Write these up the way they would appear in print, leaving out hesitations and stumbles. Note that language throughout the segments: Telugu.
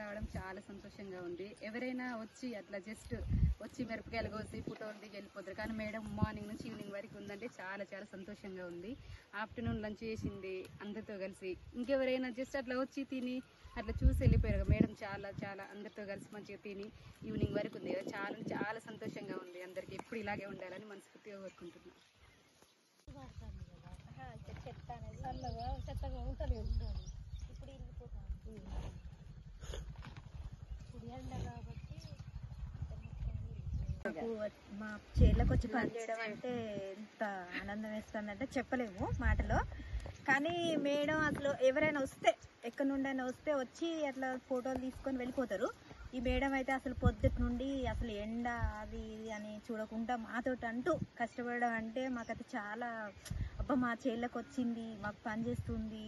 రావడం చాలా సంతోషంగా ఉంది. ఎవరైనా వచ్చి అట్లా జస్ట్ వచ్చి మిరపకాయలు కోసి ఫోటోలు దిగి వెళ్ళిపోతారు, కానీ మేడం మార్నింగ్ నుంచి ఈవినింగ్ వరకు ఉందంటే చాలా చాలా సంతోషంగా ఉంది. ఆఫ్టర్నూన్ లంచ్ చేసింది అందరితో కలిసి. ఇంకెవరైనా జస్ట్ అట్లా వచ్చి తిని అట్లా చూసి వెళ్ళిపోయారు. మేడం చాలా చాలా అందరితో కలిసి మంచిగా తిని ఈవినింగ్ వరకు ఉంది. చాలా చాలా సంతోషంగా ఉంది. అందరికి ఎప్పుడు ఇలాగే ఉండాలని మనస్ఫూర్తిగా కోరుకుంటున్నాను. చెత్తగా ఉంటలేదు, ఇప్పుడు వెళ్ళిపోతాను. ఇప్పుడు ఎండ కాబట్టి మా చేళ్ళకి వచ్చి పని చేయడం అంటే ఎంత ఆనందం వేస్తుందంటే చెప్పలేము మాటలో. కానీ మేడం అసలు ఎవరైనా వస్తే ఎక్కడి నుండైనా వస్తే వచ్చి అట్లా ఫోటోలు తీసుకొని వెళ్ళిపోతారు. ఈ మేడం అయితే అసలు పొద్దుటి నుండి అసలు ఎండ అది ఇది అని చూడకుండా మాతోటి అంటూ కష్టపడడం అంటే మాకైతే చాలా అబ్బా మా చేళ్ళకి వచ్చింది, మాకు పని చేస్తుంది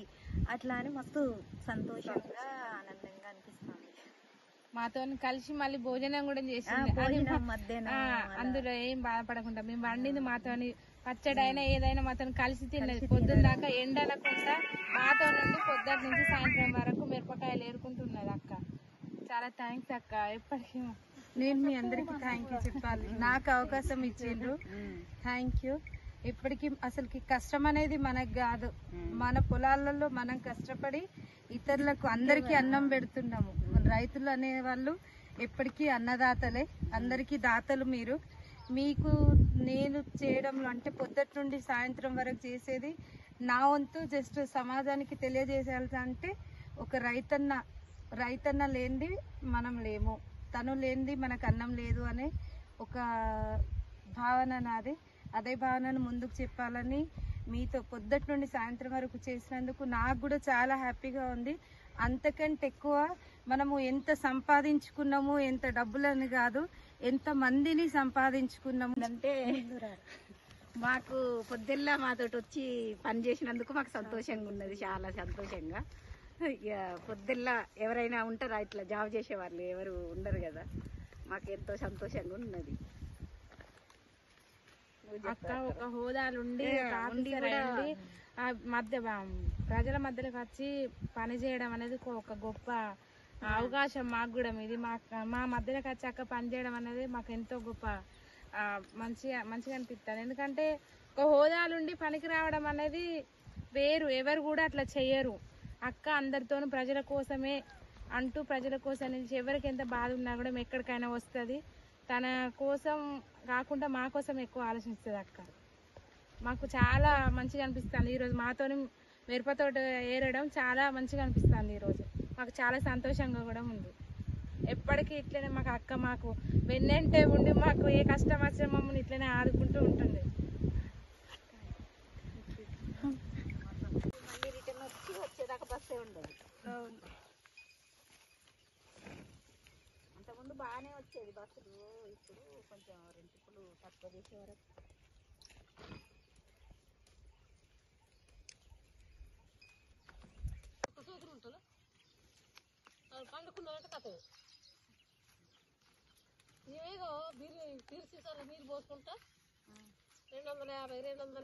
అట్లా అని మస్తు సంతోషంగా ఆనందంగా అనిపిస్తుంది. మాతో కలిసి మళ్ళీ భోజనం కూడా చేసింది. అందులో ఏం బాధపడకుండా మేము వండింది మాతోని, పచ్చడి అయినా ఏదైనా మాతో కలిసి తిన్నది. పొద్దున్న దాకా ఎండనకుండా మాతో నుండి పొద్దున్న నుంచి సాయంత్రం వరకు మిరపకాయలు ఏరుకుంటున్నది అక్క. చాలా థ్యాంక్స్ అక్క. ఎప్పటికీ నేను మీ అందరికి థ్యాంక్ యూ చెప్పాలి, నాకు అవకాశం ఇచ్చిండ్రు. Thank you. ఇప్పటికీ అసలుకి కష్టం అనేది మనకు కాదు, మన పొలాలలో మనం కష్టపడి ఇతరులకు అందరికీ అన్నం పెడుతున్నాము. రైతులు అనే వాళ్ళు ఎప్పటికీ అన్నదాతలే, అందరికీ దాతలు మీరు. మీకు నేను చేయడంలో అంటే పొద్దుటి నుండి సాయంత్రం వరకు చేసేది నా వంతు జస్ట్ సమాజానికి తెలియజేసేయాలి. అంటే ఒక రైతన్న లేనిది మనం లేము, తను లేనిది మనకు అన్నం లేదు అనే ఒక భావన నాది. అదే భావనను ముందుకు చెప్పాలని మీతో పొద్దుటి నుండి సాయంత్రం వరకు చేసినందుకు నాకు కూడా చాలా హ్యాపీగా ఉంది. అంతకంటే ఎక్కువ మనము ఎంత సంపాదించుకున్నాము, ఎంత డబ్బులని కాదు, ఎంత మందిని సంపాదించుకున్నాము అంటే మాకు పొద్దుల్లా మాతోటి వచ్చి పని చేసినందుకు మాకు సంతోషంగా ఉన్నది, చాలా సంతోషంగా. ఇక పొద్దుల్లా ఎవరైనా ఉంటారా ఇట్లా జాబ్ చేసేవాళ్ళు, ఎవరు ఉండరు కదా, మాకు ఎంతో సంతోషంగా ఉన్నది. అక్క ఒక హోదాలుండి మధ్య ప్రజల మధ్యలోకి వచ్చి పని చేయడం అనేది ఒక గొప్ప అవకాశం మాకు కూడా. ఇది మా మధ్యలోకి వచ్చి అక్క పని చేయడం అనేది మాకు ఎంతో గొప్ప మంచిగా అనిపిస్తుంది. ఎందుకంటే ఒక హోదాలుండి పనికి రావడం అనేది వేరు, ఎవరు కూడా అట్లా చెయ్యరు. అక్క అందరితోనూ ప్రజల కోసమే అంటూ ప్రజల కోసం నుంచి ఎవరికి ఎంత బాధ ఉన్నా కూడా ఎక్కడికైనా వస్తుంది. తన కోసం కాకుండా మా కోసం ఎక్కువ ఆలోచిస్తుంది అక్క. మాకు చాలా మంచిగా అనిపిస్తుంది. ఈరోజు మాతోని మిరపతోట ఏరడం చాలా మంచిగా అనిపిస్తుంది. ఈరోజు మాకు చాలా సంతోషంగా కూడా ఉంది. ఎప్పటికీ ఇట్లనే మాకు అక్క మాకు వెన్నంటే ఉండి మాకు ఏ కష్టం వచ్చినా మమ్మల్ని ఇట్లనే ఆడుకుంటూ ఉంటుంది. మళ్ళీ రిటర్న్ వచ్చేదాకా బస్సే ఉండదు. అంతకుముందు బాగానే వచ్చేది బస్సులు, ఇప్పుడు కొంచెం 2 ట్రిప్పులు తక్కువ చేసే వరకు. సూత్రం ఉంటుంది, పండుకున్నారంటే కథ ఏదో బీరు సీసాలు నీళ్ళు పోసుకుంటా 250